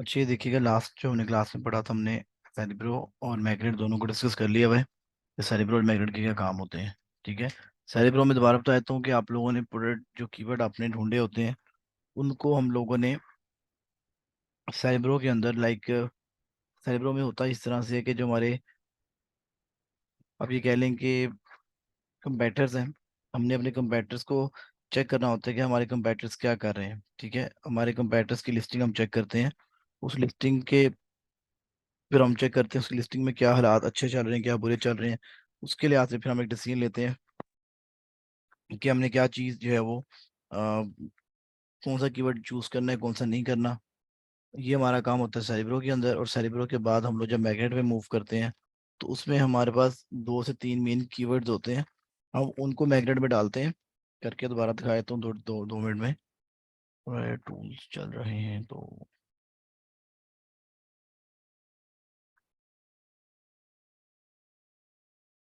अच्छा, ये देखिएगा, लास्ट जो हमने क्लास में पढ़ा था हमने सेरिब्रो और मैग्नेट दोनों को डिस्कस कर लिया हुआ है कि सेरिब्रो और मैग्नेट के क्या काम होते हैं। ठीक है। सेरिब्रो में दोबारा बताता हूँ कि आप लोगों ने प्रोडक्ट जो कीवर्ड आपने ढूंढे होते हैं उनको हम लोगों ने सेरिब्रो के अंदर सेरिब्रो में होता है इस तरह से कि जो हमारे, अब ये कह लें कि कंपेटर्स हैं, हमने अपने कंपेटर्स को चेक करना होता है कि हमारे कंपेटर्स क्या कर रहे हैं। ठीक है, हमारे कंपेटर्स की लिस्टिंग हम चेक करते हैं। उस लिस्टिंग के फिर हम चेक करते हैं उसकी लिस्टिंग में क्या हालात अच्छे चल रहे हैं क्या बुरे चल रहे हैं। उसके लिहाज से फिर हम एक डिसीजन लेते हैं कि हमने क्या चीज़ जो है वो कौन सा कीवर्ड चूज करना है कौन सा नहीं करना। ये हमारा काम होता है सेरिब्रो के अंदर। और सेरिब्रो के बाद हम लोग जब मैग्नेट में मूव करते हैं तो उसमें हमारे पास 2 से 3 मेन कीवर्ड्स होते हैं। हम उनको मैग्नेट में डालते हैं। करके दोबारा दिखा देता हूँ 2 मिनट में। टूल्स चल रहे हैं तो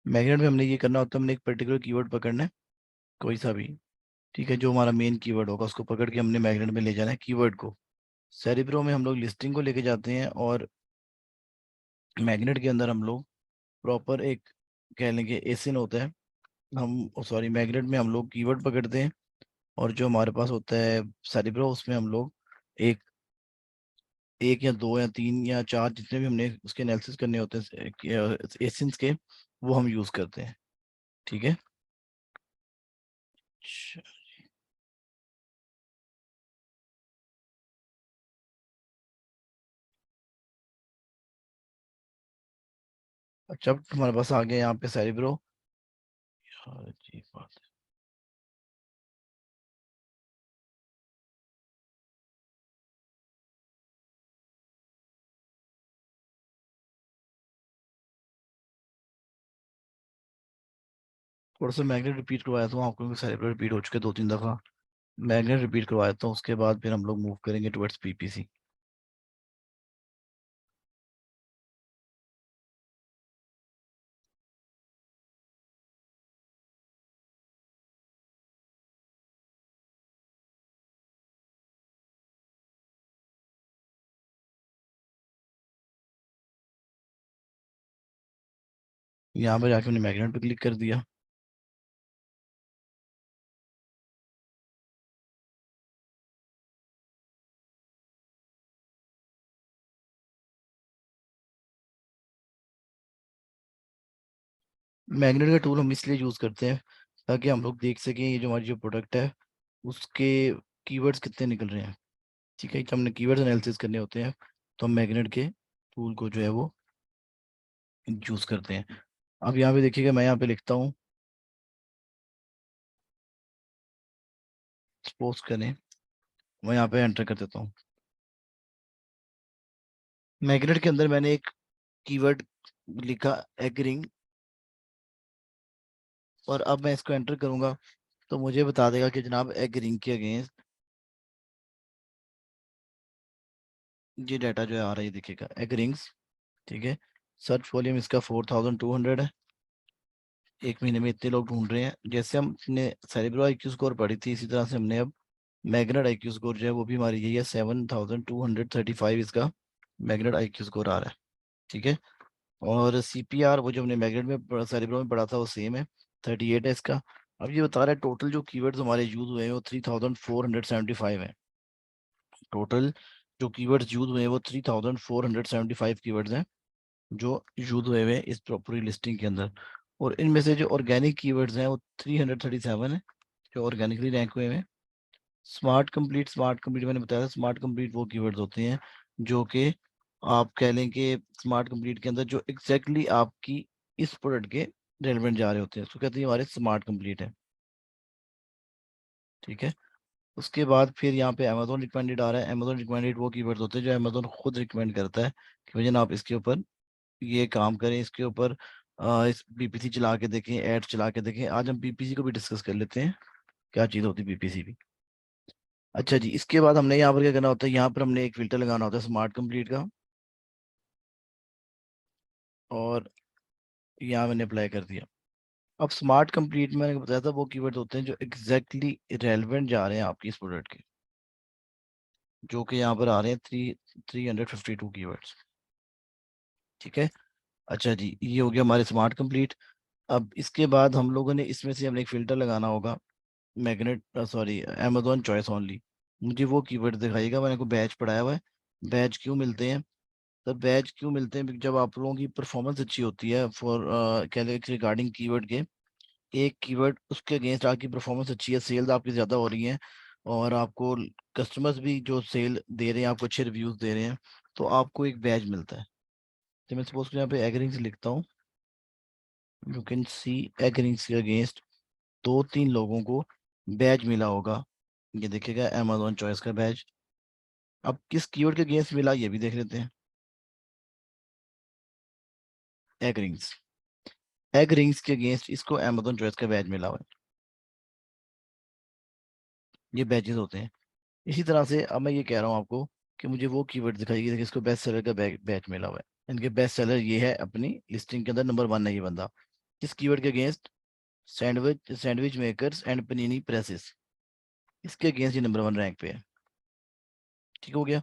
मैग्नेट में हमने ये करना होता है, हमने एक पर्टिकुलर कीवर्ड पकड़ना है, कोई सा भी। ठीक है, जो हमारा मेन कीवर्ड होगा उसको पकड़ के हमने मैग्नेट में ले जाना है कीवर्ड को। सेरिब्रो में हम लोग लिस्टिंग को लेके जाते हैं और मैग्नेट के अंदर हम लोग प्रॉपर एक कह लेंगे एसिन होता है। हम सॉरी, मैग्नेट में हम लोग कीवर्ड पकड़ते हैं और जो हमारे पास होता है सेरिब्रो उसमें हम लोग एक एक या दो या तीन या चार जितने भी हमने उसके एनालिसिस करने होते हैं एसिन्स के, वो हम यूज करते हैं। ठीक है। अच्छा। अच्छा, अब हमारे पास आ गया यहाँ पे सेरिब्रो। यार जी बात है। थोड़ा सा मैग्नेट रिपीट करवाया था आपको, सेरिब्रो रिपीट हो चुके 2-3 दफा। मैग्नेट रिपीट करवाया था, उसके बाद फिर हम लोग मूव करेंगे टुवर्ड्स पीपीसी। यहाँ पे जाके हमने मैग्नेट पे क्लिक कर दिया। मैग्नेट का टूल हम इसलिए यूज करते हैं ताकि हम लोग देख सकें ये जो हमारी जो प्रोडक्ट है उसके कीवर्ड्स कितने निकल रहे हैं। ठीक है, जब हमने कीवर्ड्स एनालिसिस करने होते हैं तो हम मैग्नेट के टूल को जो है वो यूज करते हैं। अब यहाँ पे देखिएगा, मैं यहाँ पे लिखता हूँ, सपोज करें, मैं यहाँ पे एंटर कर देता हूँ। मैग्नेट के अंदर मैंने एक कीवर्ड लिखा एग्रीइंग, और अब मैं इसको एंटर करूंगा तो मुझे बता देगा कि जनाब एग्रीइंग के अगेंस्ट ये डाटा जो है आ रहा है, ये देखिएगा एग्रीइंग्स। ठीक है। सर्च वॉल्यूम इसका 4200 है। एक महीने में इतने लोग ढूंढ रहे हैं। जैसे हमने सेरिब्रो आईक्यू स्कोर पढ़ी थी इसी तरह से हमने अब मैग्नेट आईक्यू स्कोर जो है वो भी हमारी यही है, 7235 इसका मैग्नेट आईक्यू स्कोर आ रहा है। ठीक है। और सीपीआर वो जो हमने मैग्नेट में सेरिब्रो में पढ़ा था वो सेम है, 38 है इसका। अब ये बता रहा है टोटल जो कीवर्ड्स हमारे यूज हुए हैं वो 3475 है। टोटल जो कीवर्ड्स यूज हुए हैं वो 3475 कीवर्ड्स हैं जो यूज हुए हुए हैं इस पूरी लिस्टिंग के अंदर। और इनमें से जो ऑर्गेनिक कीवर्ड्स हैं वो 337 है जो ऑर्गेनिकली रैंक हुए हैं। स्मार्ट कंप्लीट मैंने बताया था, स्मार्ट कंप्लीट वो कीवर्ड्स होते हैं जो कि आप कह लें कि स्मार्ट कंप्लीट के अंदर जो एग्जैक्टली आपकी इस प्रोडक्ट के रेलिवेंट जा रहे होते हैं उसको कहते हैं हमारे स्मार्ट कंप्लीट है। ठीक है। उसके बाद फिर यहाँ पे अमेजोन रिकमेंडेड आ रहा है। अमेजोन रिकमेंडेड वो कीवर्ड्स होते हैं जो अमेजोन खुद रिकमेंड करता है कि भैया आप इसके ऊपर ये काम करें, इसके ऊपर इस बीपीसी चला के देखें, एड चला के देखें। आज हम बीपीसी को भी डिस्कस कर लेते हैं, क्या चीज़ होती है बीपीसी भी। अच्छा जी, इसके बाद हमने यहाँ पर क्या करना होता है, यहाँ पर हमने एक फिल्टर लगाना होता है स्मार्ट कंप्लीट का, और यहाँ मैंने अप्लाई कर दिया। अब स्मार्ट कंप्लीट में मैंने बताया था वो कीवर्ड्स होते हैं जो एग्जैक्टली रेलेवेंट जा रहे हैं आपकी इस प्रोडक्ट के। जो कि यहाँ पर आ रहे हैं 352 कीवर्ड्स। ठीक है। अच्छा जी, ये हो गया हमारे स्मार्ट कंप्लीट। अब इसके बाद हम लोगों ने इसमें से हमने एक फिल्टर लगाना होगा, magnet sorry Amazon choice only. मुझे वो कीवर्ड दिखाइएगा, मैंने को बैच पढ़ाया हुआ है। बैच क्यों मिलते हैं? तो बैच क्यों मिलते हैं? क्योंकि जब आप लोगों की परफॉर्मेंस अच्छी होती है फॉर कैलकुलेट रिगार्डिंग कीवर्ड के, एक कीवर्ड उसके अगेंस्ट आपकी परफॉर्मेंस अच्छी है, सेल्स आपकी ज़्यादा हो रही हैं, और आपको कस्टमर्स भी जो सेल दे रहे हैं आपको अच्छे रिव्यूज़ दे रहे हैं, तो आपको एक बैच मिलता है। तो मैं सपोज यहाँ पे एग्रीज लिखता हूँ, यू कैन सी एग्रीज के अगेंस्ट 2-3 लोगों को बैच मिला होगा। ये देखिएगा अमेजोन चॉइस का बैच। अब किस कीवर्ड के अगेंस्ट मिला ये भी देख लेते हैं। एग्रीज, एग्रीज के अगेंस्ट इसको अमेजोन चॉइस का बैच मिला हुआ है। ये बैचेस होते हैं। इसी तरह से अब मैं ये कह रहा हूँ आपको कि मुझे वो कीवर्ड दिखाइए कि इसको बेस्ट सेलर का बैच मिला हुआ है। इनके बेस्ट सेलर ये है, अपनी लिस्टिंग के अंदर नंबर 1 है ये बंदा। किस कीवर्ड के against? Sandwich makers and panini presses, इसके अगेंस्ट ये नंबर 1 रैंक पे है। ठीक हो गया।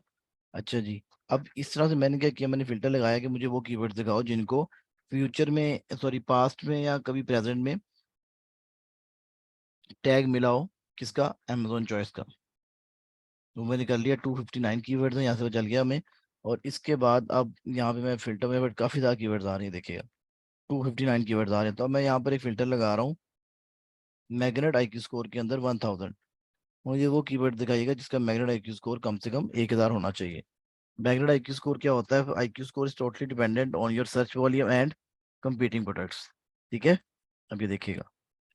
अच्छा जी, अब इस तरह से मैंने क्या किया, मैंने फिल्टर लगाया कि मुझे वो कीवर्ड दिखाओ जिनको फ्यूचर में सॉरी पास्ट में या कभी प्रेजेंट में टैग मिला हो, किसका? अमेजोन चॉइस का। तो मैंने कर लिया, 259 कीवर्ड्स हैं, यहाँ से वो चल गया मैं। और इसके बाद अब यहाँ पे मैं फिल्टर में, बट काफ़ी ज़्यादा कीवर्ड्स आ रही है देखिएगा, 259 कीवर्ड्स आ रहे हैं। तो अब मैं यहाँ पर एक फ़िल्टर लगा रहा हूँ, मैग्नेट IQ स्कोर के अंदर 1000। मुझे वो कीवर्ड दिखाइएगा जिसका मैग्नेट IQ स्कोर कम से कम 1000 होना चाहिए। मैग्नेट IQ स्कोर क्या होता है? IQ score is totally dependent on your search volume and competing products. ठीक है। अब ये देखिएगा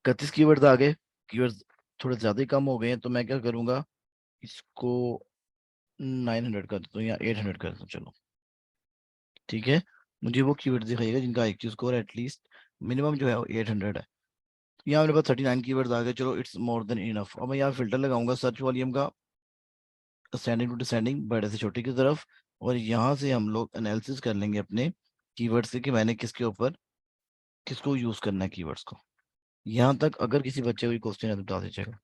31 कीवर्ड्स आ गए। कीवर्ड्स थोड़े ज़्यादा ही कम हो गए हैं, तो मैं क्या करूँगा, इसको 900 कर देता हूँ या 800 कर देता हूँ, चलो। ठीक है। मुझे वो कीवर्ड दिखाइएगा जिनका IQ स्कोर एटलीस्ट मिनिमम जो है वो 800 है। यहाँ मेरे पास 39 कीवर्ड्स आ गए, चलो इट्स मोर देन इनफ। अब मैं यहाँ फिल्टर लगाऊंगा सर्च वॉल्यूम का, असेंडिंग टू डिसेंडिंग, बड़े से छोटे की तरफ। और यहाँ से हम लोग एनालिसिस कर लेंगे अपने कीवर्ड से कि मैंने किसके ऊपर किसको यूज करना है कीवर्ड्स को। यहाँ तक अगर किसी बच्चे को क्वेश्चन है तो बता दीजिएगा।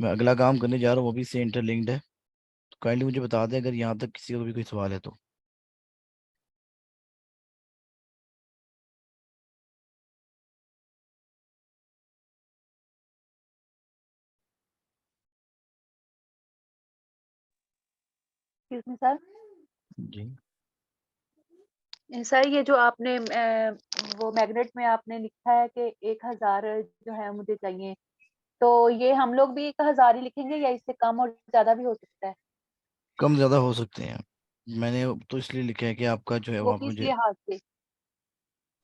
मैं अगला काम करने जा रहा हूँ, वो भी इससे इंटरलिंक्ड है, तो काइंडली मुझे बता दें अगर यहाँ तक किसी को भी कोई सवाल है तो। Excuse me sir. जी। सर ये जो आपने वो मैग्नेट में आपने लिखा है कि 1000 जो है मुझे चाहिए, तो ये हम लोग भी 1000 ही लिखेंगे या इससे कम और ज्यादा भी हो सकता है? कम ज़्यादा हो सकते हैं। मैंने तो इसलिए लिखा है कि आपका जो है वो वो आप किस मुझे लिहाज से? सर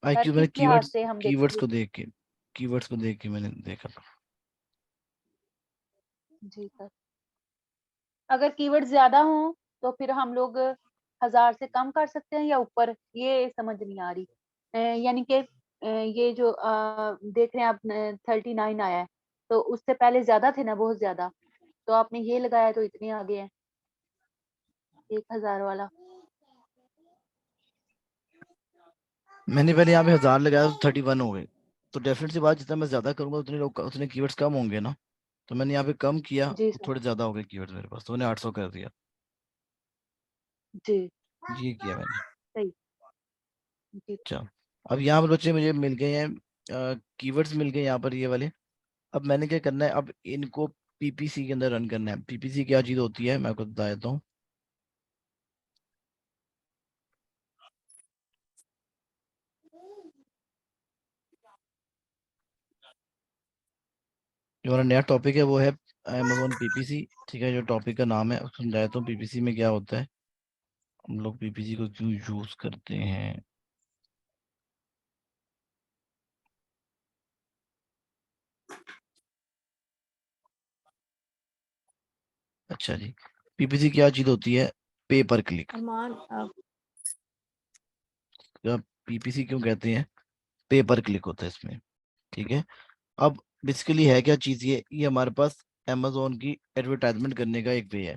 IQ, मैंने किस लिहाज कीवर्ड्स से हम कीवर्ड्स देखेंगे? को देख के, कीवर्ड्स को देख के मैंने देखा था। जी सर। अगर कीवर्ड ज्यादा हो तो फिर हम लोग 1000 से कम कर सकते हैं या ऊपर, ये समझ नहीं आ रही। यानी कि ये जो देख रहे हैं आप 39 आया है, तो उससे पहले ज्यादा थे ना, बहुत ज्यादा, तो आपने ये लगाया तो इतने आ गए हैं 1000 वाला। मैंने पहले यहाँ पे 1000 लगाया तो 31 हो गए। तो डेफिनेट सी बात, जितना मैं ज्यादा करूंगा उतने लोग उतने कीवर्ड्स कम होंगे ना। तो मैंने यहाँ पे कम किया जी तो सर। थोड़े ज्यादा हो गए कीवर्ड्स मेरे पास, तो मैंने 800 कर दिया। जी। ये किया मैंने। सही। जी। अच्छा, अब यहाँ पर बच्चे मुझे मिल गए हैं, कीवर्ड्स मिल गए यहाँ पर ये वाले। अब मैंने क्या करना है, अब इनको PPC के अंदर रन करना है। PPC क्या चीज़ होती है मैं आपको बता देता हूँ। जो हमारा नया टॉपिक है वो है Amazon PPC। ठीक है, जो टॉपिक का नाम है उसको समझाता हूँ PPC में क्या होता है, हम लोग PPC को क्यों यूज करते हैं। अच्छा जी, PPC क्या चीज़ होती है? पे पर क्लिक। अरमान PPC क्यों कहते हैं? पे पर क्लिक होता है इसमें। ठीक है। अब बेसिकली है क्या चीज़, ये हमारे पास Amazon की एडवर्टाइजमेंट करने का एक वे है।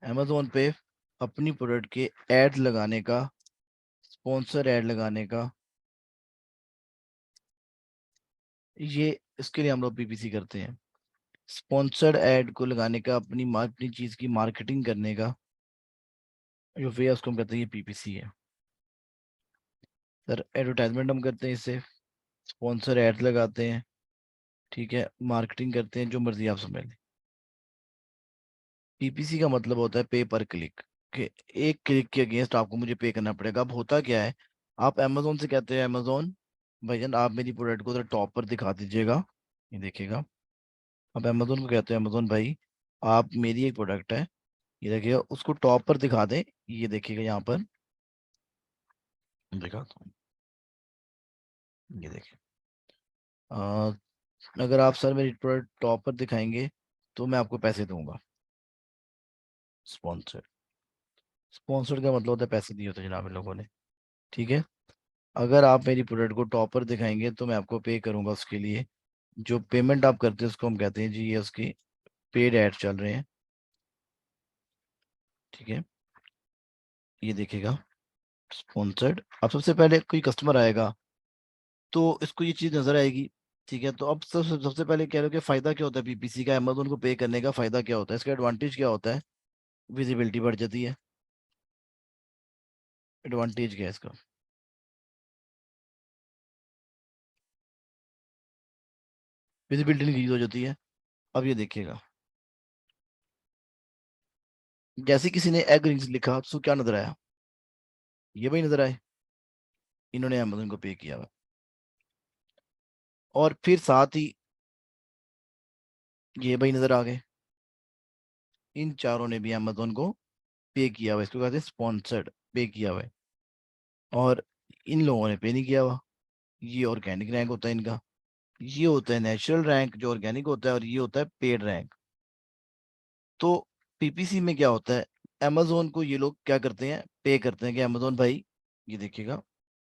Amazon पे अपनी प्रोडक्ट के एड लगाने का, स्पॉन्सर ऐड लगाने का ये इसके लिए हम लोग पीपीसी करते हैं। स्पॉन्सर्ड एड को लगाने का, अपनी चीज की मार्केटिंग करने का जो वे है उसको हम कहते हैं, ये पीपीसी है सर। एडवर्टाइजमेंट हम करते हैं इससे, स्पॉन्सर एड लगाते हैं, ठीक है, मार्केटिंग करते हैं, जो मर्जी आप समझ लें। पीपीसी का मतलब होता है पे पर क्लिक, कि एक क्लिक के अगेंस्ट आपको मुझे पे करना पड़ेगा। अब होता क्या है, आप अमेजोन से कहते हैं, अमेजोन भैया आप मेरी प्रोडक्ट को टॉप पर दिखा दीजिएगा, ये देखिएगा। अब अमेजोन को कहते हैं, अमेजोन भाई आप मेरी एक प्रोडक्ट है, ये देखिएगा, उसको टॉप पर दिखा दें। ये देखिएगा यहाँ पर दिखाता हूँ, ये देखिए। अ, अगर आप सर मेरी प्रोडक्ट टॉप पर दिखाएंगे तो मैं आपको पैसे दूंगा। स्पॉन्सर, स्पॉन्सर का मतलब होता है पैसे दिए होते हैं जनाब इन लोगों ने, ठीक है। अगर आप मेरी प्रोडक्ट को टॉप पर दिखाएंगे तो मैं आपको पे करूंगा उसके लिए। जो पेमेंट आप करते हैं उसको हम कहते हैं जी, ये उसकी पेड एड चल रहे हैं, ठीक है। ये देखिएगा स्पॉन्सर्ड। अब सबसे पहले कोई कस्टमर आएगा तो इसको ये चीज नजर आएगी, ठीक है। तो अब सबसे पहले कह रहे हो कि फायदा क्या होता है पीपीसी का, अमेजोन को पे करने का फायदा क्या होता है, इसका एडवांटेज क्या होता है। विजिबिलिटी बढ़ जाती है। एडवांटेज क्या है इसका, विजिबिलिटी इंक्रीज हो जाती है। अब ये देखिएगा, जैसे किसी ने एग रिंग्स लिखा तो क्या नजर आया, ये भाई नजर आए, इन्होंने अमेजोन को पे किया हुआ। और फिर साथ ही ये भाई नजर आ गए, इन चारों ने भी अमेजोन को पे किया हुआ, इसको कहते हैं स्पॉन्सर्ड, पे किया हुआ है। और इन लोगों ने पे नहीं किया हुआ। ये ऑर्गेनिक रैंक होता है इनका, ये होता है नेचुरल रैंक जो ऑर्गेनिक होता है, और ये होता है पेड रैंक। तो पीपीसी में क्या होता है, अमेजोन को ये लोग क्या करते हैं, पे करते हैं कि अमेजोन भाई ये देखिएगा,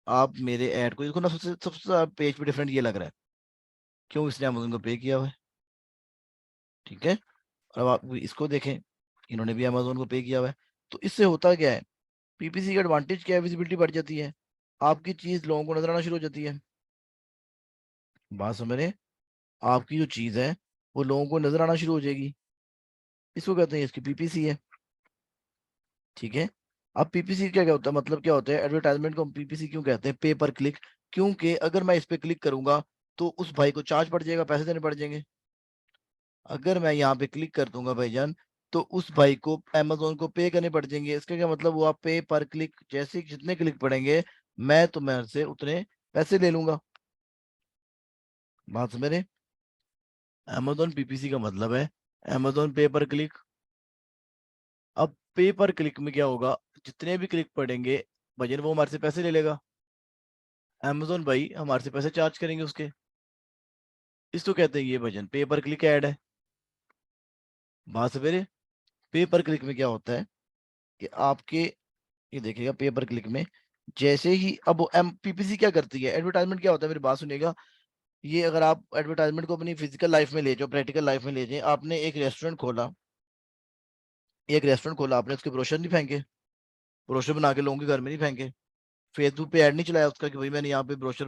आप मेरे ऐड को देखो ना, सबसे सबसे पेज पे डिफरेंट ये लग रहा है, क्यों, इसने अमेजोन को पे किया हुआ है, ठीक है। और अब आप इसको देखें, इन्होंने भी अमेजोन को पे किया हुआ है। तो इससे होता क्या है, पीपीसी का एडवांटेज क्या है, विजिबिलिटी बढ़ जाती है, आपकी चीज लोगों को नजर आना शुरू हो जाती है। बात समझ रहे हैं? आपकी जो चीज है वो लोगों को नजर आना शुरू हो जाएगी, इसको कहते हैं, इसकी पीपीसी है, ठीक है। अब पीपीसी क्या क्या होता है, मतलब क्या होता है, एडवर्टाइजमेंट को हम पीपीसी क्यों कहते हैं, पे पर क्लिक। क्योंकि अगर मैं इस पे क्लिक करूंगा तो उस भाई को चार्ज पड़ जाएगा, पैसे देने पड़ जाएंगे। अगर मैं यहाँ पे क्लिक कर दूंगा भाईजान, तो उस भाई को अमेजोन को पे करने पड़ जाएंगे। इसका क्या मतलब हुआ, पे पर क्लिक, जैसे जितने क्लिक पड़ेंगे मैं तुम्हारे से उतने पैसे ले लूंगा। बात समझ रहे? अमेजोन पीपीसी का मतलब है अमेजोन पे पर क्लिक। अब पे पर क्लिक में क्या होगा, जितने भी क्लिक पड़ेंगे भजन वो हमारे से पैसे ले लेगा। अमेजोन भाई हमारे से पैसे चार्ज करेंगे उसके, इसको कहते हैं ये भजन पे पर क्लिक ऐड है। बात सवेरे, पे पर क्लिक में क्या होता है कि आपके, ये देखिएगा पे पर क्लिक में, जैसे ही अब एम पीपीसी क्या करती है, एडवर्टाइजमेंट क्या होता है, मेरी बात सुनिएगा। ये अगर आप एडवर्टाइजमेंट को अपनी फिजिकल लाइफ में ले जाओ, प्रैक्टिकल लाइफ में ले जाए, आपने एक रेस्टोरेंट खोला, एक रेस्टोरेंट खोला आपने, उसके ब्रोशर नहीं फेंके, ब्रोशर बना के लोगों के घर में नहीं फेंके, फेसबुक पे ऐड नहीं चलाया उसका कि भाई मैंने यहाँ पे ब्रोशर,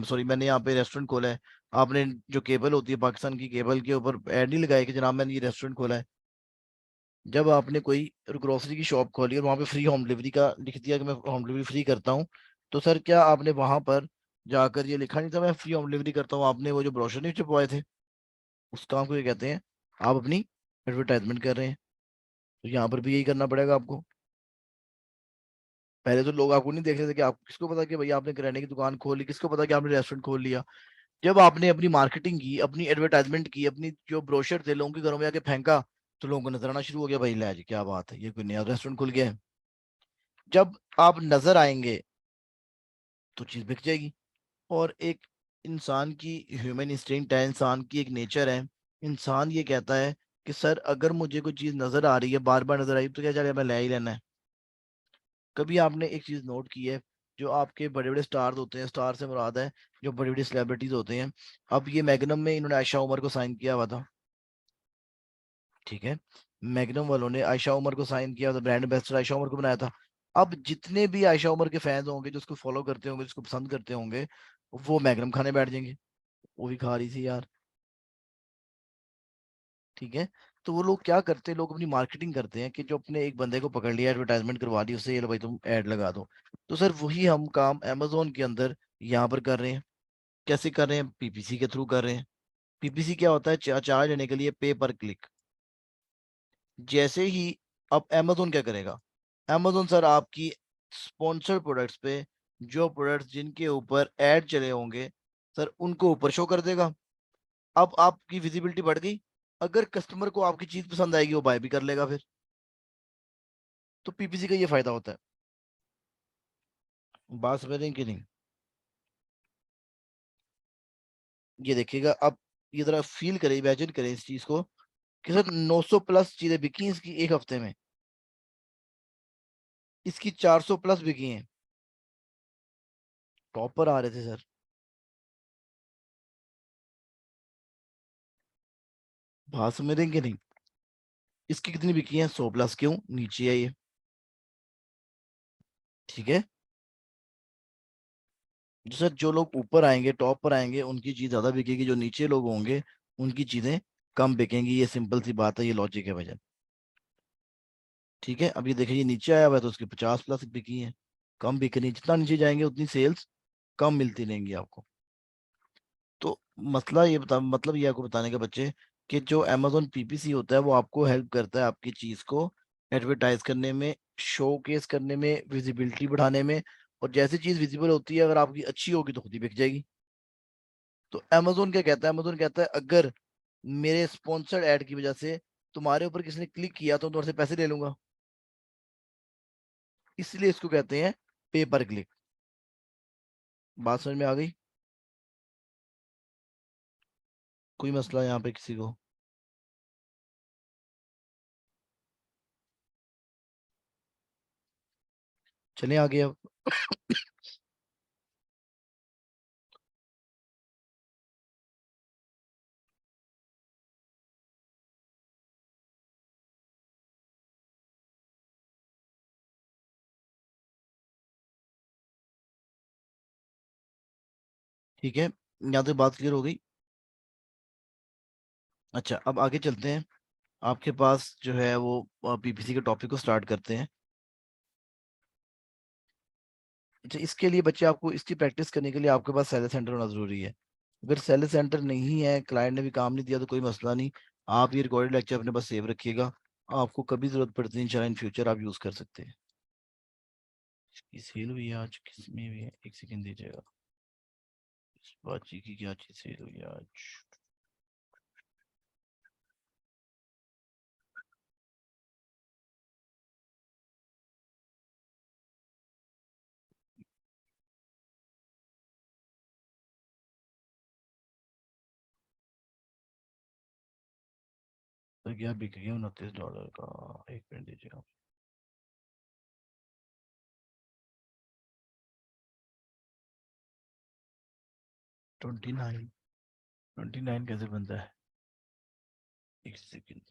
सॉरी मैंने यहाँ पे रेस्टोरेंट खोला है। आपने जो केबल होती है पाकिस्तान की, केबल के ऊपर ऐड नहीं लगाया कि जनाब मैंने ये रेस्टोरेंट खोला है। जब आपने कोई ग्रोसरी की शॉप खोली और वहां पे फ्री होम डिलीवरी का लिख दिया कि मैं होम डिलीवरी फ्री करता हूँ, तो सर क्या आपने वहां पर जाकर ये लिखा नहीं था मैं फ्री होम डिलीवरी करता हूँ, आपने वो जो ब्रोशर नहीं छपवाए थे, उस काम को ये कहते हैं आप अपनी एडवर्टाइजमेंट कर रहे हैं। तो यहाँ पर भी यही करना पड़ेगा आपको। पहले तो लोग आपको नहीं देख रहे थे, कि आप किसको पता कि भैया आपने किराने की दुकान खोली, किसको पता कि आपने रेस्टोरेंट खोल लिया। जब आपने अपनी मार्केटिंग की, अपनी एडवर्टाइजमेंट की, अपनी जो ब्रोशर थे लोगों के घरों में आके फेंका, तो लोगों को नजर आना शुरू हो गया, भाई ले जी क्या बात है, ये कोई नया रेस्टोरेंट खुल गया है। जब आप नजर आएंगे तो चीज बिक जाएगी। और एक इंसान की ह्यूमन इंस्टिंक्ट है, इंसान की एक नेचर है, इंसान ये कहता है कि सर अगर मुझे कोई चीज नजर आ रही है, बार बार नजर आई, तो क्या चलेगा, मैं ले ही लेना है। कभी आपने एक चीज नोट की है, जो आपके बड़े बड़े स्टार्स होते हैं, स्टार से मुराद है जो बड़ी बड़ी सेलिब्रिटीज होते हैं। अब ये मैग्नम में इन्होंने आयशा उमर को साइन किया हुआ था, ठीक है। मैग्नम वालों ने आयशा उमर को साइन किया था, ब्रांड एम्बेसडर आयशा उमर को बनाया था। अब जितने भी आयशा उमर के फैंस होंगे, जो उसको फॉलो करते होंगे, जिसको पसंद करते होंगे, वो मैग्नम खाने बैठ जाएंगे। वो भी खा रही थी यार। ठीक है। तो वो लोग क्या करते हैं, लोग अपनी मार्केटिंग करते हैं कि जो अपने एक बंदे को पकड़ लिया, एडवर्टाइजमेंट करवा दी उससे, ये लो भाई तुम ऐड लगा दो। तो सर वही हम काम अमेजोन के अंदर यहाँ पर कर रहे हैं। कैसे कर रहे हैं? पीपीसी के थ्रू कर रहे हैं। पीपीसी क्या होता है? चार्ज लेने के लिए पे पर क्लिक। जैसे ही अब अमेजोन क्या करेगा? अमेजोन सर आपकी स्पॉन्सर्ड प्रोडक्ट्स पे जो प्रोडक्ट्स जिनके ऊपर ऐड चले होंगे सर उनको ऊपर शो कर देगा। अब आपकी विजिबिलिटी बढ़ गई। अगर कस्टमर को आपकी चीज पसंद आएगी वो बाय भी कर लेगा फिर। तो पीपीसी का ये फायदा होता है। बात समझ रहे हैं कि नहीं? ये देखिएगा अब, ये जरा फील करें, इमेजिन करें इस चीज को कि सर 900 प्लस चीजें बिकी इसकी एक हफ्ते में। इसकी 400 प्लस बिकी हैं। टॉपर आ रहे थे सर। बात समझ रहे हैं कि नहीं? इसकी कितनी बिकी हैं? 100 प्लस। क्यों? नीचे है ये। ठीक है। सर जो लोग ऊपर आएंगे, टॉप पर आएंगे, उनकी चीज ज्यादा बिकेगी। जो नीचे लोग होंगे उनकी चीजें कम बिकेंगी। ये सिंपल सी बात है, ये लॉजिक है भजन। ठीक है। अब ये देखिए, ये नीचे आया हुआ है तो उसकी 50 प्लस बिकी है। कम बिकनी, जितना नीचे जाएंगे उतनी सेल्स कम मिलती रहेंगी आपको। तो मसला ये बता, मतलब ये आपको बताने का बच्चे कि जो अमेजोन पीपीसी होता है वो आपको हेल्प करता है आपकी चीज को एडवर्टाइज करने में, शोकेस करने में, विजिबिलिटी बढ़ाने में। और जैसी चीज विजिबल होती है, अगर आपकी अच्छी होगी तो खुद ही बिक जाएगी। तो अमेजोन क्या कहता है? अमेजोन कहता है अगर मेरे स्पॉन्सर्ड ऐड की वजह से तुम्हारे ऊपर किसी ने क्लिक किया तो तुम्हारे से पैसे ले लूंगा। इसलिए इसको कहते हैं पे पर क्लिक। बात समझ में आ गई? कोई मसला यहाँ पे किसी को? चले आगे अब। ठीक है, यहाँ तक बात क्लियर हो गई। अच्छा, अब आगे चलते हैं। आपके पास जो है वो पीपीसी के टॉपिक को स्टार्ट करते हैं। अच्छा, इसके लिए बच्चे, आपको इसकी प्रैक्टिस करने के लिए आपके पास सेल सेंटर होना जरूरी है। अगर सेल सेंटर नहीं है, क्लाइंट ने भी काम नहीं दिया, तो कोई मसला नहीं। आप ये रिकॉर्डेड लेक्चर अपने पास सेव रखिएगा। आपको कभी जरूरत पड़ती है इंशाल्लाह इन फ्यूचर आप यूज कर सकते हैं। इसकी सेल हुई है आज? किसमें हुई है? एक सेकंड दीजिएगा। इस बाची की क्या चीज सेल हुई है आज? तो क्या बिक गया? $29 का। एक मिनट दीजिएगा। 29। 29 कैसे बनता है? एक सेकंड।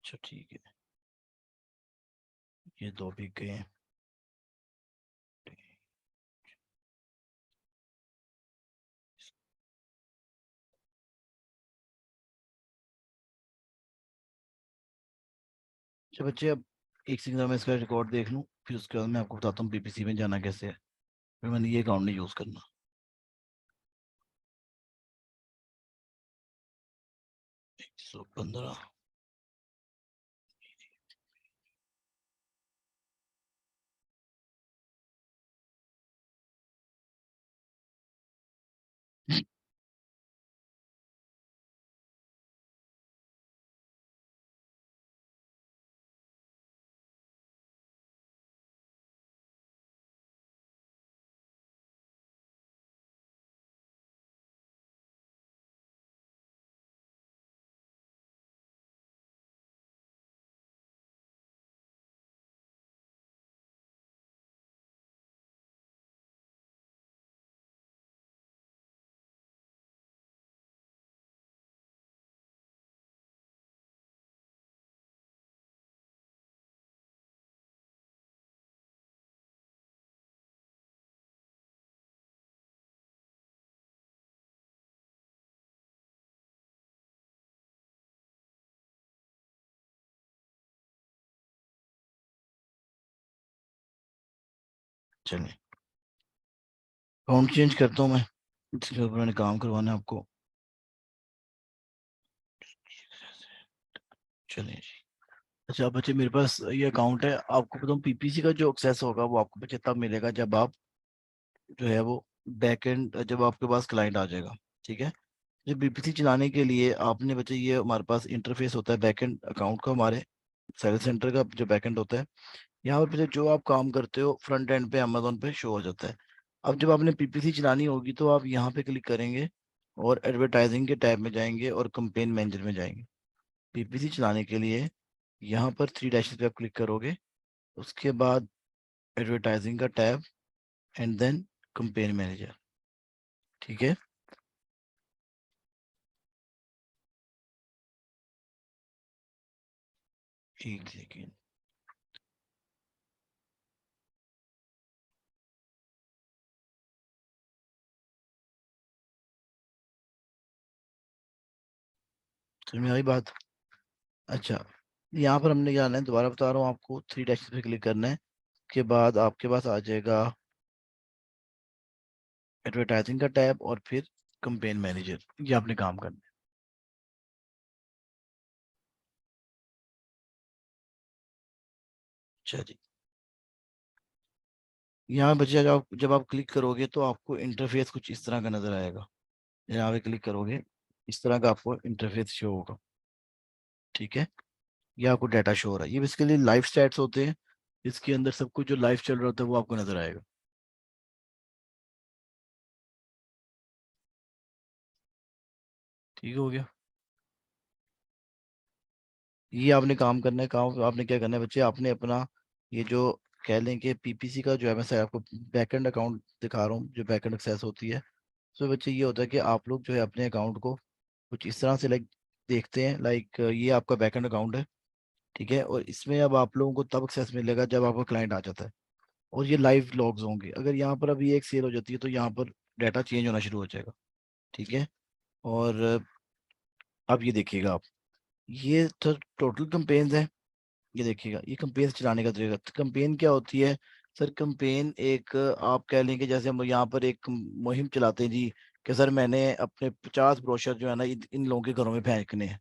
अच्छा ठीक है, ये दो बिक गए हैं। अच्छा बच्चे, अब एक सेकंड मैं इसका रिकॉर्ड देख लूँ, फिर उसके बाद मैं आपको बताता हूँ पीपीसी में जाना कैसे है। फिर मैंने ये अकाउंट नहीं यूज करना। 115। चलिए अकाउंट चेंज करता हूँ मैं, इसके ऊपर मैंने काम करवाना है आपको। चलिए जी। अच्छा बच्चे मेरे पास ये अकाउंट है, आपको बताऊँ पीपीसी का जो एक्सेस होगा वो आपको बच्चे तब मिलेगा जब आप जो है वो बैकएंड, जब आपके पास क्लाइंट आ जाएगा। ठीक है। जो बीपीसी चलाने के लिए आपने बच्चे, ये हमारे पास इंटरफेस होता है बैकएंड अकाउंट का, हमारे सेल्स सेंटर का जो बैकएंड होता है। यहाँ पर बच्चे जो आप काम करते हो फ्रंट एंड पे अमेजोन पे शो हो जाता है। अब जब आपने पीपीसी चलानी होगी तो आप यहाँ पे क्लिक करेंगे और एडवर्टाइजिंग के टैब में जाएंगे और कंपेन मैनेजर में जाएंगे। पीपीसी चलाने के लिए यहाँ पर थ्री डैशेस पे आप क्लिक करोगे, उसके बाद एडवर्टाइजिंग का tab and then campaign manager. ठीक है। एक सेकेंड। समझ में आई बात? अच्छा, यहाँ पर हमने क्या करना है, दोबारा बता रहा हूँ आपको, थ्री डैशेस पे क्लिक करना है। उसके बाद आपके पास आ जाएगा एडवर्टाइजिंग का टैब और फिर कंपेन मैनेजर, ये आपने काम करना है। अच्छा जी। यहाँ बच्चे जब आप क्लिक करोगे तो आपको इंटरफेस कुछ इस तरह का नजर आएगा। यहाँ पे क्लिक करोगे, इस तरह का आपको इंटरफेस शो होगा। ठीक है। ये आपको डाटा शो हो रहा है, ये बेसिकली लाइव स्टैट्स होते हैं। इसके अंदर सब कुछ जो लाइव चल रहा होता है वो आपको नजर आएगा। ठीक हो गया। ये आपने काम करना है, काम आपने क्या करना है बच्चे, आपने अपना ये जो कह लें कि पीपीसी का जो है, मैं आपको बैकएंड अकाउंट दिखा रहा हूँ जो बैकएंड एक्सेस होती है। तो बच्चे ये होता है कि आप लोग जो है अपने अकाउंट को कुछ इस तरह से लाइक देखते हैं, लाइक ये आपका बैकएंड अकाउंट है। ठीक है। और इसमें अब आप लोगों को तब एक्सेस मिलेगा जब आपका क्लाइंट आ जाता है, और ये लाइव लॉग्स होंगे। अगर यहाँ पर अभी एक सेल हो जाती है तो यहाँ पर डाटा चेंज होना शुरू हो जाएगा। ठीक है। और अब ये देखिएगा आप, ये तो टोटल कंपेन्स है। ये देखिएगा ये कंपेन चलाने का तरीका, कंपेन क्या होती है सर? कंपेन एक आप कह लेंगे जैसे हम यहाँ पर एक मुहिम चलाते हैं जी, कि सर मैंने अपने 50 ब्रोशर जो है ना इन लोगों के घरों में फेंकने हैं।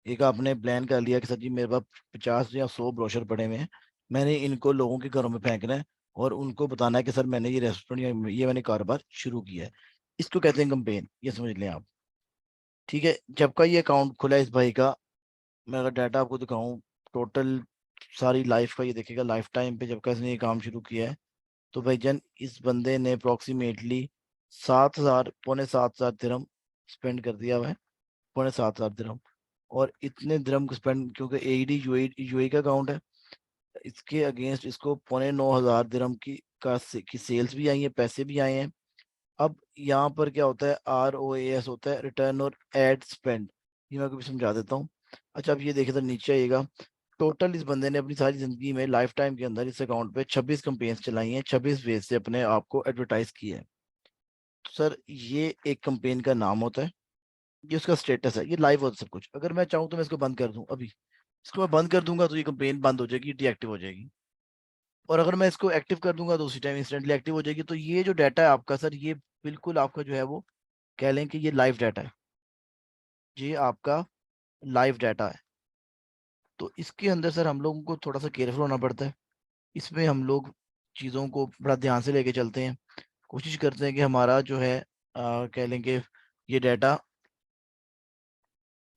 एक आपने प्लान कर लिया कि सर जी मेरे पास 50 या 100 ब्रोशर पड़े हुए हैं, मैंने इनको लोगों के घरों में फेंकना है और उनको बताना है कि सर मैंने ये रेस्टोरेंट या ये मैंने कारोबार शुरू किया है। इसको कहते हैं कंपेन, ये समझ लें आप। ठीक है। जब का ये अकाउंट खुला है इस भाई का, मैं अगर डाटा आपको दिखाऊं, टोटल सारी लाइफ का ये देखिएगा, लाइफ टाइम पे जब का इसने ये काम शुरू किया है, तो भाईजान इस बंदे ने अप्रोक्सीमेटली 7,000, पौने 7,000 दिरहम स्पेंड कर दिया हुआ है। पौने 7,000 दिरहम। और इतने दिरहम को स्पेंड, क्योंकि एईडी यूएई का अकाउंट है, इसके अगेंस्ट इसको पौने 9,000 दिरहम की सेल्स भी आई है, पैसे भी आए हैं। अब यहाँ पर क्या होता है, ROAS होता है, रिटर्न और एड स्पेंड। ये मैं कभी समझा देता हूँ। अच्छा अब ये देखे तो नीचे आइएगा, टोटल इस बंदे ने अपनी सारी जिंदगी में लाइफ टाइम के अंदर इस अकाउंट पे 26 कंपेन्स चलाई हैं, 26 वे से अपने आप को एडवर्टाइज किया है। तो सर ये एक कंपेन का नाम होता है, ये उसका स्टेटस है, ये लाइव होता है सब कुछ। अगर मैं चाहूँ तो मैं इसको बंद कर दूं अभी, इसको मैं बंद कर दूंगा तो ये कंपेन बंद हो जाएगी, डीएक्टिव हो जाएगी। और अगर मैं इसको एक्टिव कर दूंगा तो उसी टाइम इंस्टेंटली एक्टिव हो जाएगी। तो ये जो डाटा है आपका सर, ये बिल्कुल आपका जो है वो कह लें कि ये लाइव डाटा है। ये आपका लाइव डाटा है। तो इसके अंदर सर हम लोगों को थोड़ा सा केयरफुल होना पड़ता है। इसमें हम लोग चीज़ों को बड़ा ध्यान से लेके चलते हैं, कोशिश करते हैं कि हमारा जो है कह लें कि ये डाटा,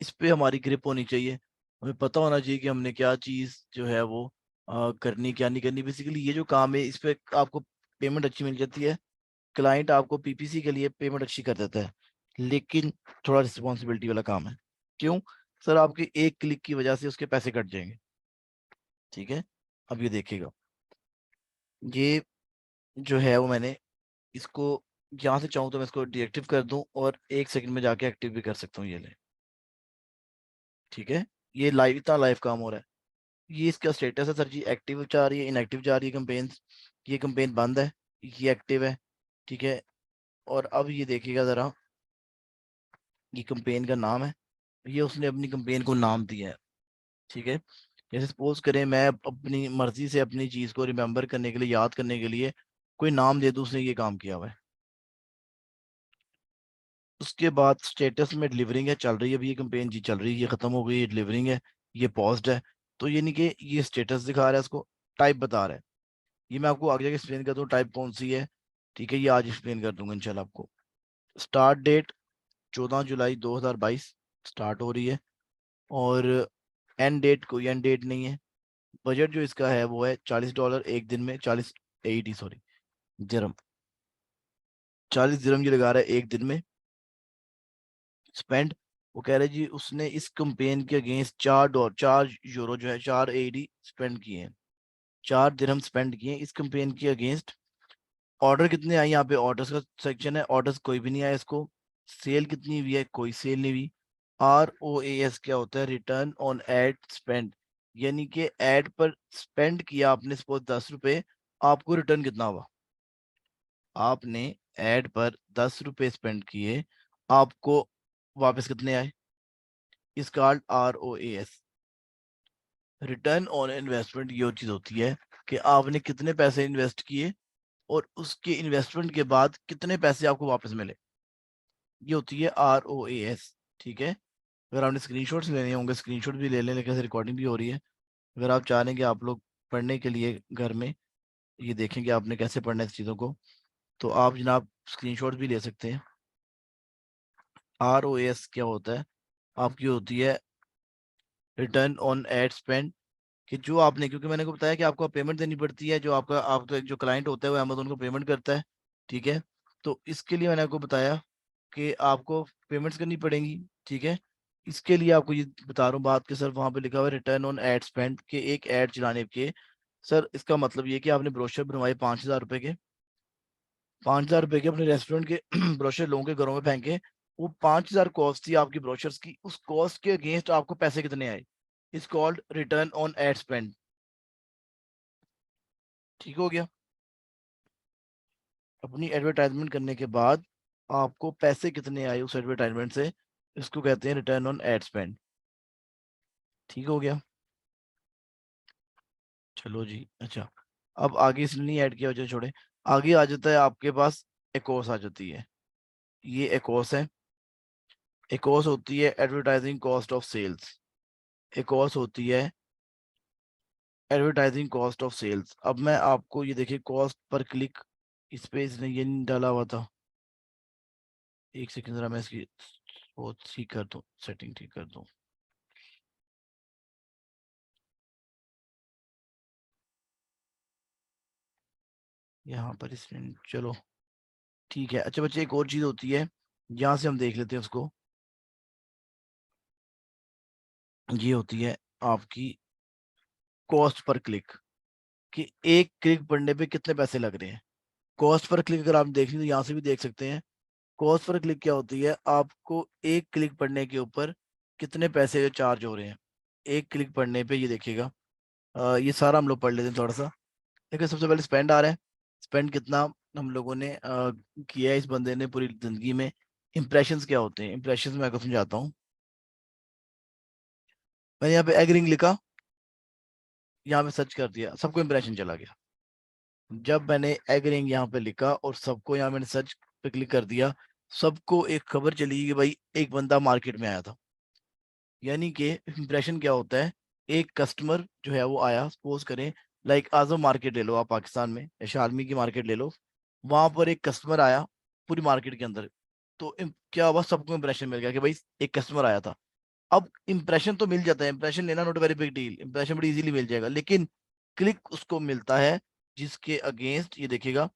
इस पे हमारी ग्रिप होनी चाहिए। हमें पता होना चाहिए कि हमने क्या चीज़ जो है वो करनी क्या नहीं करनी। बेसिकली ये जो काम है इस पे आपको पेमेंट अच्छी मिल जाती है, क्लाइंट आपको पीपीसी के लिए पेमेंट अच्छी कर देता है, लेकिन थोड़ा रिस्पॉन्सिबिलिटी वाला काम है। क्यों? सर आपके एक क्लिक की वजह से उसके पैसे कट जाएंगे। ठीक है। अब ये देखिएगा, ये जो है वो मैंने इसको यहाँ से चाहूँ तो मैं इसको डीएक्टिव कर दूं और 1 सेकंड में जाके एक्टिव भी कर सकता हूँ, ये ले। ठीक है। ये लाइव, इतना लाइव काम हो रहा है। ये इसका स्टेटस है सर जी, एक्टिव जा रही है, इनएक्टिव जा रही है कंपेन। ये कंपेन बंद है, ये एक्टिव है। ठीक है। और अब ये देखिएगा जरा, ये कंपेन का नाम है, ये उसने अपनी कंपेन को नाम दिया है। ठीक है। जैसे सपोज करें मैं अपनी मर्जी से अपनी चीज को रिमेम्बर करने के लिए, याद करने के लिए कोई नाम दे दूं उसने ये काम किया हुआ है। उसके बाद स्टेटस में डिलीवरिंग है, चल रही है अभी ये कैंपेन जी, चल रही है, ये खत्म हो गई, ये डिलीवरिंग है, ये पॉज्ड है। तो ये नहीं कि ये स्टेटस दिखा रहा है, इसको टाइप बता रहा है। ये मैं आपको आगे जाके एक्सप्लेन कर दूँ टाइप कौन सी है। ठीक है, ये आज एक्सप्लेन कर दूंगा इंशाल्लाह आपको। स्टार्ट डेट 14 जुलाई 2022 स्टार्ट हो रही है। और एंड डेट, कोई एंड डेट नहीं है। बजट जो इसका है वो है $40 एक दिन में, 40 सॉरी दिरहम, 40 दिरहम ये लगा रहा है एक दिन में स्पेंड। वो कह रहे जी उसने इस कैंपेन के अगेंस्ट $4 जो है 4 AED स्पेंड किए हैं, 4 दिरहम स्पेंड किए हैं इस कैंपेन के अगेंस्ट। ऑर्डर कितने आए, यहाँ पे ऑर्डर्स का सेक्शन है, ऑर्डर्स कोई भी नहीं आया इसको। सेल कितनी हुई है, कोई सेल नहीं हुई। ROAS क्या होता है, रिटर्न ऑन एड स्पेंड, यानी कि एड पर स्पेंड किया आपने सपोज ₹10, आपको रिटर्न कितना हुआ। आपने एड पर ₹10 स्पेंड किए, आपको वापस कितने आए, इस called ROAS। Return on investment ये चीज होती है कि आपने कितने पैसे इन्वेस्ट किए और उसके इन्वेस्टमेंट के बाद कितने पैसे आपको वापस मिले, ये होती है ROAS। ठीक है, अगर आपने स्क्रीनशॉट्स लेने होंगे स्क्रीनशॉट भी ले लें, लेकिन रिकॉर्डिंग भी हो रही है। अगर आप चाह रहे हैं कि आप लोग पढ़ने के लिए घर में ये देखेंगे आपने कैसे पढ़ना है इस चीज़ों को, तो आप जनाब स्क्रीनशॉट भी ले सकते हैं। ROAS क्या होता है, आपकी होती है रिटर्न ऑन एड स्पेंड, कि जो आपने, क्योंकि मैंने को बताया कि आपको पेमेंट देनी पड़ती है, जो आपका जो क्लाइंट होता है वो अमेजोन को पेमेंट करता है। ठीक है, तो इसके लिए मैंने आपको बताया कि आपको पेमेंट्स करनी पड़ेंगी। ठीक है, इसके लिए आपको ये बता रहा हूँ बात कि सर वहाँ पे लिखा हुआ है रिटर्न ऑन एड स्पेंड के, एक ऐड चलाने के। सर इसका मतलब ये कि आपने ब्रोशर बनवाए ₹5,000 के, ₹5,000 के अपने रेस्टोरेंट के ब्रोशर लोगों के घरों में फेंके, वो 5,000 कॉस्ट थी आपकी ब्रोशर्स की, उस कॉस्ट के अगेंस्ट आपको पैसे कितने आए, is called return on ad spend. ठीक हो गया, अपनी एडवर्टाइजमेंट करने के बाद आपको पैसे कितने आए उस एडवर्टाइजमेंट से, इसको कहते हैं रिटर्न ऑन एड स्पेंड। ठीक हो गया, चलो जी। अच्छा, अब आगे इसने नहीं ऐड किया वजह छोड़े, आगे आ जाता है आपके पास एकॉस आ जाती है। ये एकॉस है, एकॉस होती है एडवर्टाइजिंग कॉस्ट ऑफ सेल्स, एकॉस होती है एडवर्टाइजिंग कॉस्ट ऑफ सेल्स। अब मैं आपको ये देखिए कॉस्ट पर क्लिक, इस पे इसने ये नहीं डाला हुआ था। एक सेकंड जरा मैं इसकी वो ठीक कर दूं, सेटिंग ठीक कर दूं। यहाँ पर इसने, चलो ठीक है। अच्छा बच्चे, एक और चीज होती है, यहाँ से हम देख लेते हैं उसको। ये होती है आपकी कॉस्ट पर क्लिक, कि एक क्लिक पढ़ने पे कितने पैसे लग रहे हैं। कॉस्ट पर क्लिक अगर आप देख लें तो यहाँ से भी देख सकते हैं। कॉस्ट पर क्लिक क्या होती है, आपको एक क्लिक पढ़ने के ऊपर कितने पैसे चार्ज हो रहे हैं। एक क्लिक पढ़ने पे ये देखिएगा, ये सारा हम लोग पढ़ लेते हैं थोड़ा सा। देखिए सबसे पहले स्पेंड आ रहा है, स्पेंड कितना हम लोगों ने किया है इस बंदे ने पूरी जिंदगी में। इंप्रेशंस क्या होते हैं, इंप्रेशंस मैं आपको समझाता हूँ। मैंने यहाँ पे एग्रीइंग लिखा, यहाँ पे सर्च कर दिया, सबको इंप्रेशन चला गया। जब मैंने एग्रीइंग यहाँ पे लिखा और सबको यहाँ मैंने सर्च पे क्लिक कर दिया, सबको एक खबर चली कि भाई एक बंदा मार्केट में आया था। यानी कि इंप्रेशन क्या होता है, एक कस्टमर जो है वो आया, सपोज करें लाइक आजम मार्केट ले लो आप पाकिस्तान में, या शालमी की मार्केट ले लो, वहां पर एक कस्टमर आया पूरी मार्केट के अंदर। तो क्या हुआ, सबको इंप्रेशन मिल गया कि भाई एक कस्टमर आया था। अब इंप्रेशन तो मिल जाता है, इंप्रेशन लेना not very big deal, impression बड़ी इजीली मिल जाएगा, लेकिन क्लिक उसको मिलता है जिसके अगेंस्ट ये देखिएगा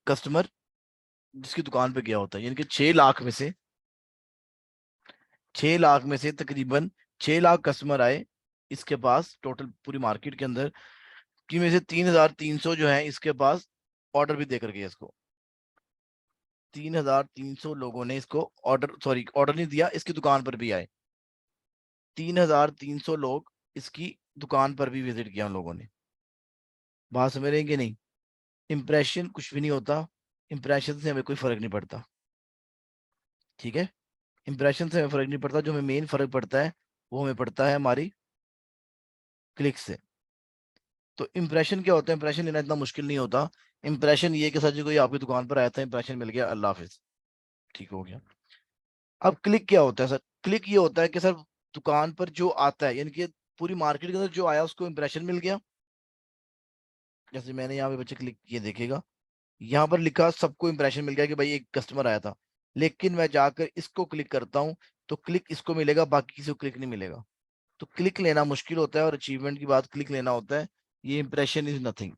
कस्टमर जिसकी दुकान पे गया होता है। यानी कि 6 लाख में से, 6 लाख में से तकरीबन 6 लाख कस्टमर आए इसके पास टोटल पूरी मार्केट के अंदर, कि में से 3,300 जो है इसके पास ऑर्डर भी देकर गए इसको। 3,300 लोगों ने इसको ऑर्डर, सॉरी ऑर्डर नहीं दिया, इसकी दुकान पर भी आए। 3,300 लोग इसकी दुकान पर भी विजिट किया उन लोगों ने। बात समझ रहे हैं कि नहीं। इंप्रेशन कुछ भी नहीं होता, इंप्रेशन से हमें कोई फर्क नहीं पड़ता। ठीक है, इंप्रेशन से हमें फर्क नहीं पड़ता, जो हमें मेन फर्क पड़ता है वो हमें पड़ता है हमारी क्लिक से। तो इंप्रेशन क्या होता है, इंप्रेशन लेना इतना मुश्किल नहीं होता। इंप्रेशन ये कि सर जी कोई आपकी दुकान पर आया था, इंप्रेशन मिल गया, अल्लाह हाफिज, ठीक हो गया। अब क्लिक क्या होता है सर? क्लिक ये होता है कि सर दुकान पर जो आता है, यानी कि पूरी मार्केट के अंदर जो आया उसको इंप्रेशन मिल गया। जैसे मैंने यहाँ पे बच्चे क्लिक किए, देखेगा यहाँ पर लिखा सबको इंप्रेशन मिल गया कि भाई एक कस्टमर आया था, लेकिन मैं जाकर इसको क्लिक करता हूँ तो क्लिक इसको मिलेगा, बाकी किसी को क्लिक नहीं मिलेगा। तो क्लिक लेना मुश्किल होता है, और अचीवमेंट की बात क्लिक लेना होता है। ये इंप्रेशन इज नथिंग,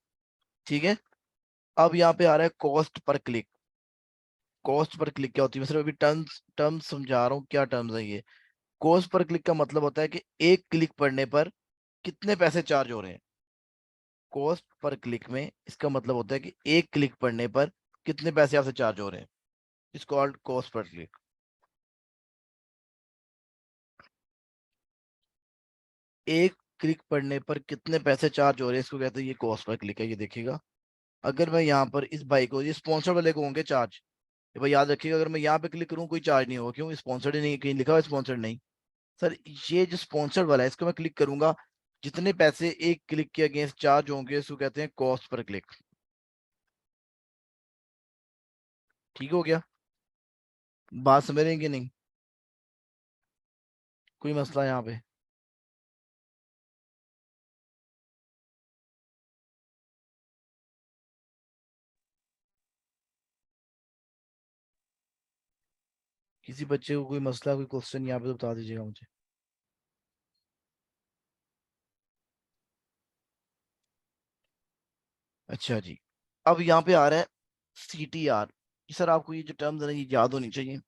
ठीक है। अब यहाँ पे आ रहा है cost per click. Cost per click क्या होती है? मैं सिर्फ अभी टर्म्स टर्म्स समझा रहा हूँ, क्या टर्म्स है ये। कॉस्ट पर क्लिक का मतलब होता है कि एक क्लिक पढ़ने पर कितने पैसे चार्ज हो रहे हैं। कॉस्ट पर क्लिक में इसका मतलब होता है कि एक क्लिक पढ़ने पर कितने पैसे आपसे चार्ज हो रहे हैं। It's called cost per click. एक क्लिक पढ़ने पर कितने पैसे चार्ज हो रहे हैं, इसको कहते हैं, ये कॉस्ट पर क्लिक है। ये देखिएगा, अगर मैं यहाँ पर इस बाइक को, ये स्पॉन्सर वाले को होंगे चार्ज, ये भाई याद रखिएगा, अगर मैं यहाँ पे क्लिक करूँ कोई चार्ज नहीं होगा। क्यों? स्पॉन्सर्ड ही नहीं, कहीं लिखा हुआ स्पॉन्सर्ड नहीं। सर ये जो स्पॉन्सर्ड वाला है इसको मैं क्लिक करूंगा, जितने पैसे एक क्लिक के अगेंस्ट चार्ज होंगे इसको कहते हैं कॉस्ट पर क्लिक। ठीक हो गया? बात समझ रहे हैं कि नहीं? कोई मसला यहाँ पे? किसी बच्चे को कोई मसला, कोई क्वेश्चन यहाँ पे तो बता दीजिएगा मुझे। अच्छा जी, अब यहाँ पे आ रहा है CTR। सर आपको ये जो टर्म्स है ना, ये याद होनी चाहिए।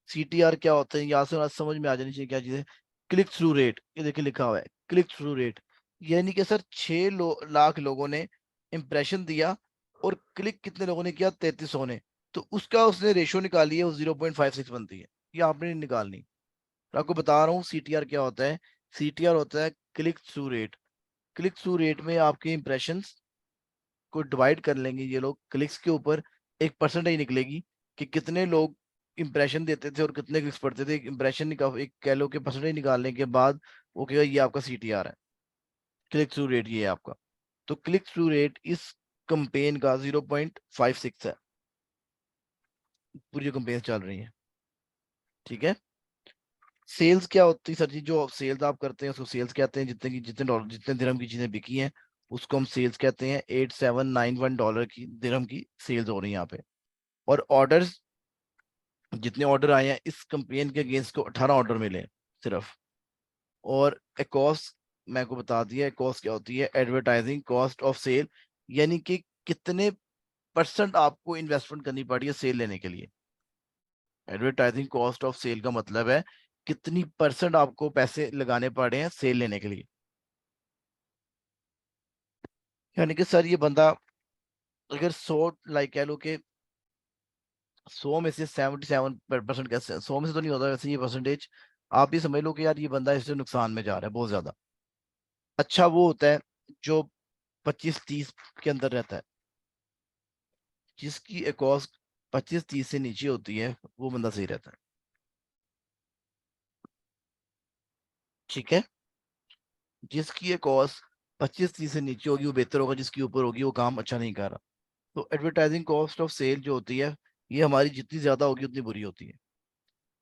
CTR क्या होता है, यहाँ से आज समझ में आ जानी चाहिए क्या चीज़ है। क्लिक थ्रू रेट, ये देखिए लिखा हुआ है क्लिक थ्रू रेट। यानी कि सर 6 लाख लोगों ने इंप्रेशन दिया, और क्लिक कितने लोगों ने किया? 3300 ने। तो उसका उसने रेशियो निकाली है, वो 0.56 बनती है। ये आपने नहीं निकालनी। तो आपको बता रहा हूँ CTR क्या होता है। CTR होता है click through rate. Click through rate में आपके इंप्रेशन को डिवाइड कर लेंगे ये लोग क्लिक्स के ऊपर, एक परसेंटेज निकलेगी कि कितने लोग इंप्रेशन देते थे और कितने क्लिक्स पड़ते थे। एक इंप्रेशन निकाल, एक कह लो कि परसेंटेज निकालने के बाद वो कहेगा ये आपका CTR है, क्लिक थ्रू रेट ये है आपका। तो क्लिक थ्रू रेट इस कंपेन का 0.56 है, पूरी कंपेन चल रही है, ठीक है। सेल्स क्या होती है सर जी? जो सेल्स आप करते हैं उसको सेल्स कहते हैं। जितने की, जितने डॉलर, जितने दिरहम की चीजें बिकी हैं उसको हम सेल्स कहते हैं। $8791 की दिरहम की सेल्स हो रही है यहाँ पे। और ऑर्डर्स, जितने ऑर्डर आए हैं इस कंपेन के अगेंस्ट को 18 ऑर्डर मिले हैं सिर्फ। और कॉस्ट, मैं को बता दिया कॉस्ट क्या होती है। एडवर्टाइजिंग कॉस्ट ऑफ सेल, यानी कि कितने परसेंट आपको इन्वेस्टमेंट करनी पड़ी है सेल लेने के लिए। एडवर्टाइजिंग कॉस्ट ऑफ सेल का मतलब है कितनी परसेंट आपको पैसे लगाने पड़े हैं सेल लेने के लिए। यानी कि सर ये बंदा अगर 100, लाइक कह लो कि 100 में से 77%, कैसे 100 में से तो नहीं होता वैसे ये परसेंटेज। आप ये समझ लो कि यार ये बंदा इससे नुकसान में जा रहा है बहुत ज्यादा। अच्छा वो होता है जो 25-30 के अंदर रहता है, जिसकी कॉस्ट 25-30 से नीचे होती है, वो बंदा सही रहता है, ठीक है। जिसकी कॉस्ट 25-30 से नीचे होगी वो बेहतर होगा, जिसकी ऊपर होगी वो काम अच्छा नहीं कर रहा। तो एडवर्टाइजिंग कॉस्ट ऑफ सेल जो होती है, ये हमारी जितनी ज्यादा होगी उतनी बुरी होती है।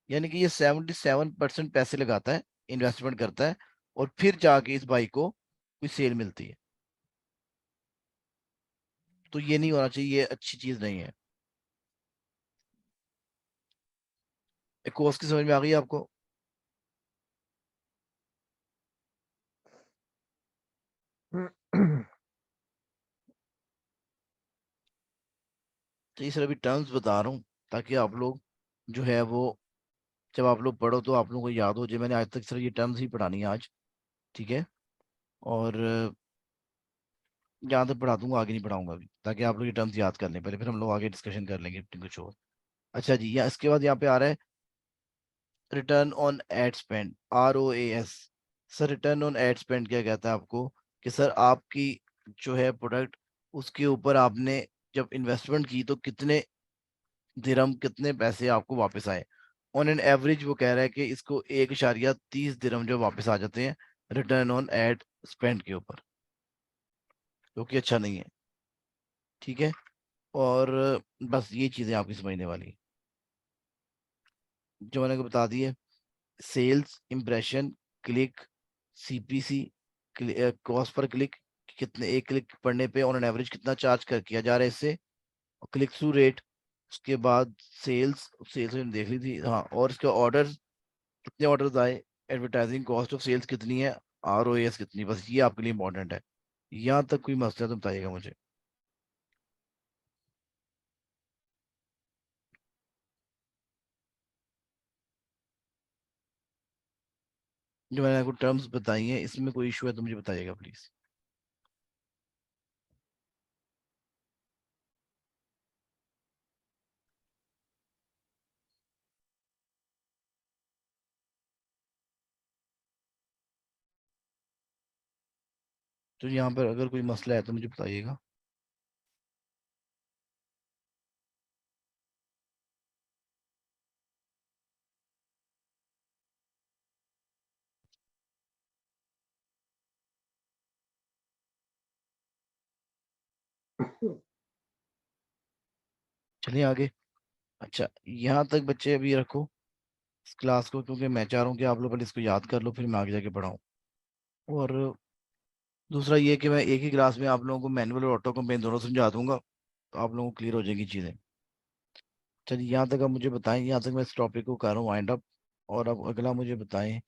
यानी कि ये 77% पैसे लगाता है, इन्वेस्टमेंट करता है, और फिर जाके इस बाइक को कोई सेल मिलती है। तो ये नहीं होना चाहिए, ये अच्छी चीज नहीं है। कॉस्ट की समझ में आ गई आपको? तो ये सर अभी टर्म्स बता रहा हूँ ताकि आप लोग जो है वो, जब आप लोग पढ़ो तो आप लोगों को याद हो जाए। मैंने आज तक सिर्फ ये टर्म्स ही पढ़ानी है आज, ठीक है। और यहाँ तक पढ़ा दूंगा, आगे नहीं पढ़ाऊंगा अभी, ताकि आप लोग ये टर्म्स याद कर लें पहले, फिर हम लोग आगे डिस्कशन कर लेंगे कुछ और। अच्छा जी, या इसके बाद यहाँ पे आ रहा है return on ad spend, ROAS। Sir return on ad spend क्या कहता है आपको? कि सर आपकी जो है प्रोडक्ट, उसके ऊपर आपने जब इन्वेस्टमेंट की तो कितने दिरहम, कितने पैसे आपको वापस आए। ऑन एन एवरेज वो कह रहा है कि इसको 1.30 दिरहम जो वापस आ जाते हैं रिटर्न ऑन एड स्पेंड के ऊपर, जो कि अच्छा नहीं है। ठीक है। और बस ये चीज़ें आपकी समझने वाली जो मैंने आपको बता दी है। Sales, impression, click, CPC, cost per click, कितने एक क्लिक पढ़ने पे ऑन एन एवरेज कितना चार्ज कर किया जा रहा है इससे, क्लिक थ्रू रेट, उसके बाद सेल्स, सेल्स मैंने देख ली थी हाँ, और इसके ऑर्डर, कितने ऑर्डर्स आए, एडवर्टाइजिंग कॉस्ट ऑफ सेल्स कितनी है, आर ओ एस कितनी, बस ये आपके लिए इंपॉर्टेंट है। यहाँ तक कोई मसला है तो बताइएगा मुझे। जो मैंने आपको टर्म्स बताई हैं इसमें कोई इशू है तो मुझे बताइएगा प्लीज। तो यहाँ पर अगर कोई मसला है तो मुझे बताइएगा। चलिए आगे। अच्छा, यहाँ तक बच्चे अभी रखो इस क्लास को, क्योंकि मैं चाह रहा हूँ कि आप लोग पहले इसको याद कर लो फिर मैं आगे जाके पढ़ाऊँ। और दूसरा ये कि मैं एक ही क्लास में आप लोगों को मैनुअल और ऑटो कंपेन दोनों समझा दूंगा, तो आप लोगों को क्लियर हो जाएगी चीज़ें। चलिए यहाँ तक आप मुझे बताएं, यहाँ तक मैं इस टॉपिक को कर रहा हूँ वाइंड अप। और अब अगला मुझे बताएं